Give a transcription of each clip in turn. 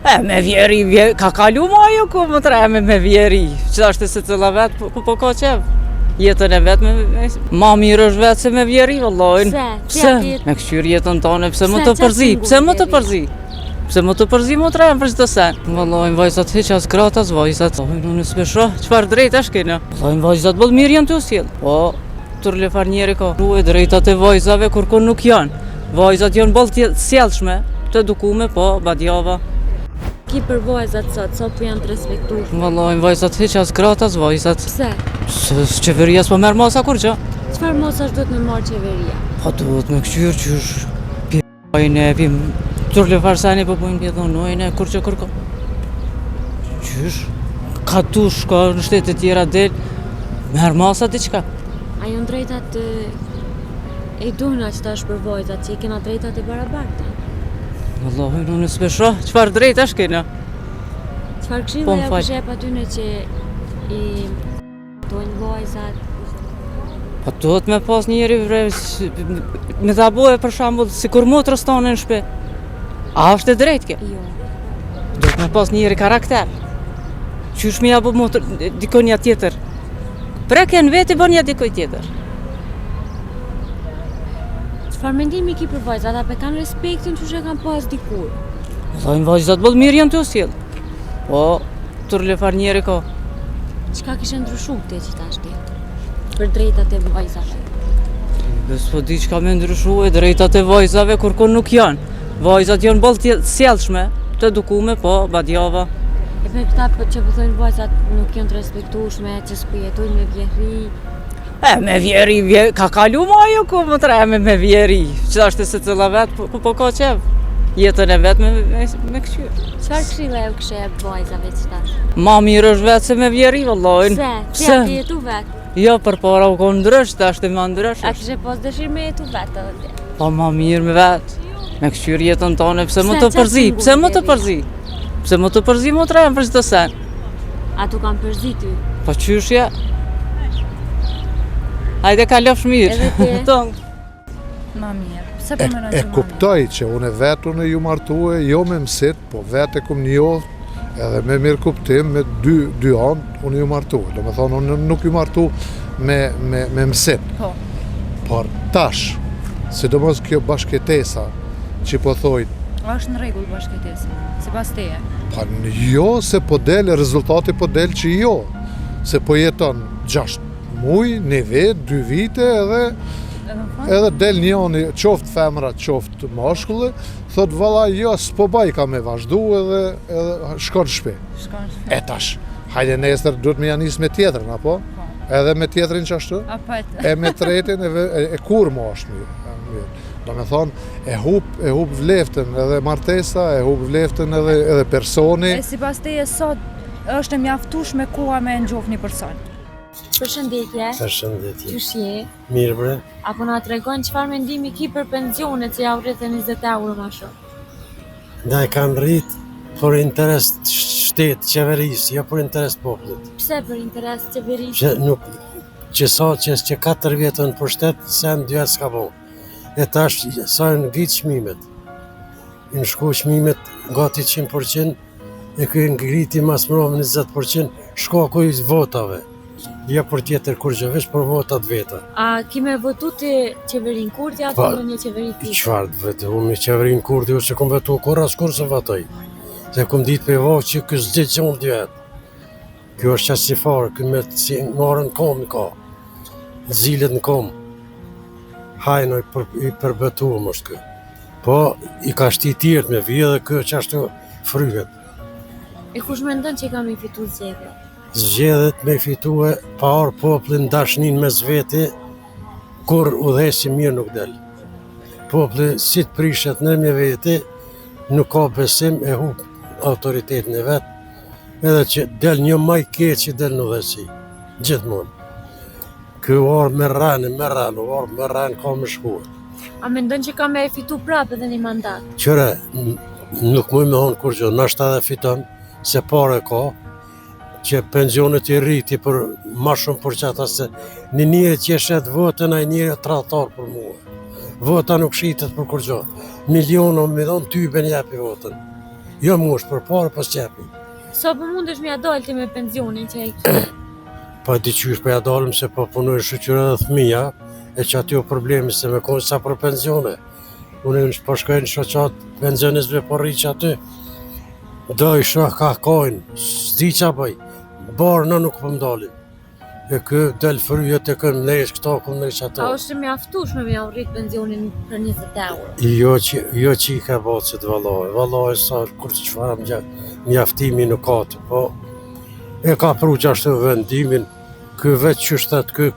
Me vjeri, ka kalu ma jo ku më treme me vjeri. Që është se cëlla vetë po ka qef. Jetën e vetë ma mirë është vetë se me vjeri, vëllojnë. Pse? Me këshyr jetën tane, pse më të përzi? Pse më të përzi? Pse më të përzi më treme për qëtë sen? Vëllojnë vajzat heqas gratas, vajzat. Unë në spesho, qëfar drejt është kene? Vëllojnë vajzat bëllë mirë janë të usjel. Po, tërlefar njeri ka. Ruhe drejtat e vajzave kur kon nuk janë. Vajzat janë bëllë sjellshme, të edukume, po, badjava. Ki për vajzat sot, so për janë të respektuar? Vallajnë vajzat heqas gratas, vajzat. Pse? Se qeveria s'po merr masa kur që. Çfarë mosash duhet me marrë qeveria? Po duhet me këshyr qysh pjejnë, pim turle farsani po bojnë pjedhonojnë, kur që kërko. Qysh? Ka tush, ka në shtetet tjera del, merr masa diçka. A janë drejtat e duna që tash për vajzat, që i kena drejtat e barabarta? Vallajnë unë s'pesho, qëfar drejt është kena? Çfarë këshilla ja këshep atyne që i dojnë vajzat? Po duhet me pas njeri me ta boje për shambull, si kur motrës tonë në shpe. A është e drejt ke? Jo. Duhet me pas njeri karakter. Qysh mi ja bo dikonja tjetër. Preke në veti bon ja dikoj tjetër. Çfarë mendimi ki për vajzat, apo kanë respektin që kanë pas dikur? Vallajnë vajzat bëllë mirë janë të usjel. Po, tërlefar njeri ka. Çka kishe ndryshu te që tash ti? Për drejtat e vajzave? S'po di çka me ndryshu e drejtat e vajzave kur kon nuk janë. Vajzat janë bëllë sjellshme, të edukume, po, badjava. E me këta që pëthojnë vajzat nuk janë të respektueshme, që s'po jetojnë me vjehri. Me vjeri, ka kalu ma jo ku më treme me vjeri. Që është se cëlla vetë po ka qef. Jetën e vetë me këshyr. Çfarë këshilla ju këshep vajzave që tash? Ma mirë është vetë se me vjeri, vëllojnë. Pse? Pse? Ti jetu vetë? Jo, për para u konë ndrysh, ta është e ma ndrysh. A këshe pas dëshirë me jetu vetë edhe ti? Po ma mirë me vetë. Me këshyr jetën tane, pse më të përzi? Pse më të përzi? Pse më të përzi më treme për qëtë sen? A tu kam përzi ty? Po qyshje? Hajde ka lofsh mirë. Edhe ti? Ma mirë. Pse po mënoj që E kuptoj që unë vetë unë ju martue, jo me mësit, po vetë e kum njohë, edhe me mirë kuptim, me dy anë unë ju martue. Do me thonë, unë nuk ju martu me mësit. Po. Por tash, sidomos kjo bashkëtesa që po thojnë, është në rregull bashkëtesa, sipas teje? pa jo se po del, rezultati po del që jo. Se po jeton 6 muj, 1 vit, 2 vite edhe del njoni, qoftë femra, qoftë mashkulli, thot valla jo, s'po baj ka me vazhdu edhe shkon shpe. E tash, hajde nesër duhet me janis me tjetërën, apo? Edhe me tjetërin që ashtu? E me tretin e kur mo është mirë. Do me thonë, e hub vleftën edhe martesa, e hub vleftën edhe personi. E sipas teje sot është e mjaftueshme koha me ngjof një person. Përshëndetje. Përshëndetje. Qysh je? Mirë bre. Apo na tregon çfarë mendimi ki për pensionet që ja u rriten 20 euro më shumë? Da e kanë rrit për interes shtetë, qeverisë, jo për interes popullit. Pse për interes qeverisë? Që nuk, që 4 vjetën për shtetë, sen 2 vjetë s'ka bo. E tash, sa në vitë shmimet. Në shku shmimet gati 100%, e kërë ngriti mas mërome 20%, shko kuj votave. Jo për tjetër kur gjë, veç për votat veta. A kime votu të qeverin Kurti apo në një qeveri tjetër? Qfarë të vetë, unë një qeverin Kurti, që kom vetu kur askur se vatoj. Se kom ditë për vohë që kësë gjithë që unë 2 vetë. Kjo është qasë si farë, kjo me si marën në kom në ka. Zilet në kom. Hajnoj i përbëtu më është kjo. Po, i ka shti tjertë me vje dhe kjo që ashtu fryhet. E kush me ndonë që i kam i fitu zgjedhjet? Zgjedhjet me fitue pa arë poplin dashnin me zveti, kur udhesi mirë nuk del. Popli si të prishet në me veti, nuk ka besim e hub autoritetin e vetë, edhe që del një maj keq që del në udhesi, gjithmonë. Kjo arë me rranë, arë me rranë ka me shkuar. A me ndonë që ka me e fitu prapë edhe një mandat? Qëre, nuk muj me honë kur gjë, nashta dhe fiton, se pare ka, që pensionet i rriti për ma shumë për qata se një njëri që shet votën, a njëri tratar për mua. Vota nuk shitet për kur gjo. Milionë me dhonë ty ben jepi votën. Jo mosh për parë pas qepi. Sa po mundesh me ja dalë ti me pensionin që e ke? Pa diqysh për ja dalëm se po punoj në shoqëri dhe fëmija, e që aty o problemi se me konë sa për pensione. Unë në shpashkojnë shoqat pensionistëve po rriq aty. Do i shoh ka kojnë, s'di qa bëj, barë në nuk po mdalim. E kë del fryje të kënë mnesh këto, këmë mnesh ato. A është mjaftueshme me ja rrit pensionin për 20 euro? Jo që i ka bacit valoj sa kur të qëfara mjaftimi në katë, po e ka pru gjashtë vendimin, kë veç që shtet kë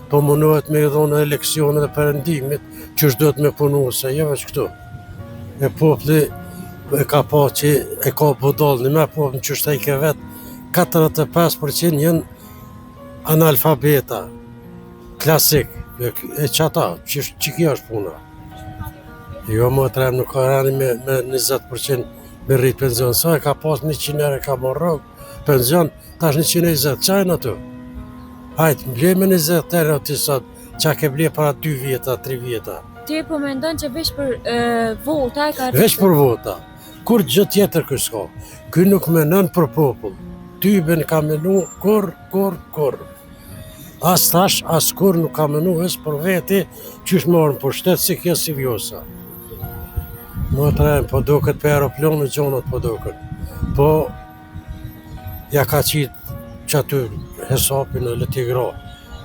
po munohet me i dhonë eleksionet dhe përëndimit, që shduhet me punu, se jo veç këtu. E popli e ka pa që e ka budal, në me popli që shtet i ke vetë, 45% jenë analfabeta, klasik, e qata, që kjo është puna. Jo më të remë nuk ka rani me 20% me rritë penzion, sa e ka pas 100 euro ka marrë penzion, tash 120, qajnë ato? Hajtë, ble me 20 euro të sot, qa ke ble para 2 vjeta, 3 vjeta. Ti po mendon që veç për vota e ka rritë? Veç për vota, kur gjë tjetër kësë ka, ky nuk menon për popull, tyben ka menu kur. As tash, as kur nuk ka menu vësë për veti, qysh marrën për shtetë si kjo si vjosa. Më të rejmë, po do këtë për aeroplonë gjonat po do këtë. Po, ja ka qitë që aty hesapin e leti gra.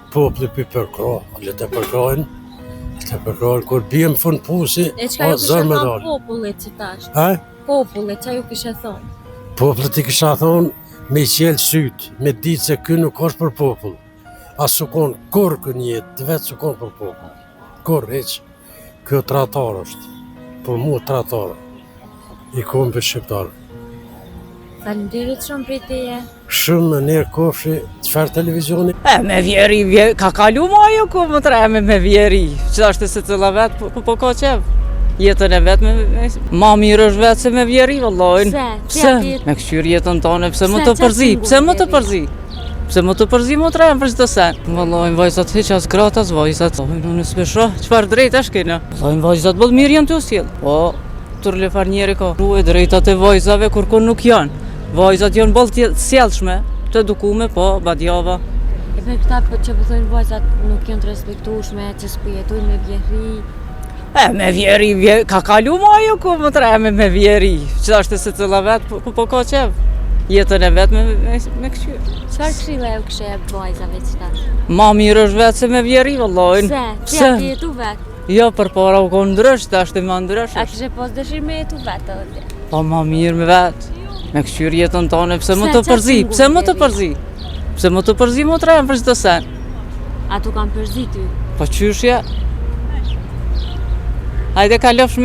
Popli për përkra, leti përkrajnë, kur bjem fund pusi, E qka ju kishe zërë me thonë dalë. popullit që tash? Ha? Popullit, qa ju kishe thonë? Popullit i kisha thonë me i qelë sytë, me ditë se kë nuk është për popull. A su konë kur kë njetë, vetë su konë për popull. Kur, heq, kjo tratar është, për mu tratar, i konë për shqiptarë. Faleminderit shumë për teje. Shumë më njerë kofshi, qëfar televizioni? Me vjeri, ka kalu ma jo ku më treme me vjeri. Që është se cila vetë po ka qef. Jetën e vetë ma mirë është vetë se me vjeri, vëllojnë. Pse? Me këshyr jetën tonë, pse më të përzi, pse më të përzi. Pse më të përzi më treme për çdo sen. Vëllojnë vajzat heqas gratas, vajzat. Unë në spesho, qëfar drejt është kena? Vëllojnë vajzat bëllë mirë janë të usjel. Po, tërlefar njeri ka. Ruhe drejtat e vajzave kur kon nuk janë. Vajzat janë bëllë sjellshme, të edukume, po, badjava. E për këta që pëthojnë vajzat nuk janë të respektueshme, që s'pëjetojnë me vjehri. Me vjeri, ka kalu ma jo ku më treme me vjeri. Që është se cila vetë po ka qef. Jetën e vetë me këshyr. Çfarë këshilla ju kishe jep vajzave që tash? Ma mirë është vetë se me vjeri, vëllojnë. Pse? Ti ati jetu vetë? Jo, për para u konë ndrysh, të është e ma ndrysh. A kishe pas dëshirë me jetu vetë edhe? Po ma mirë me vetë. Me këshyr jetën tonë, pse më të përzi, pse më të përzi. Pse më të përzi më treme për çdo sen. A tu kam përzi ty? Po qyshje. Hajde ka lofsh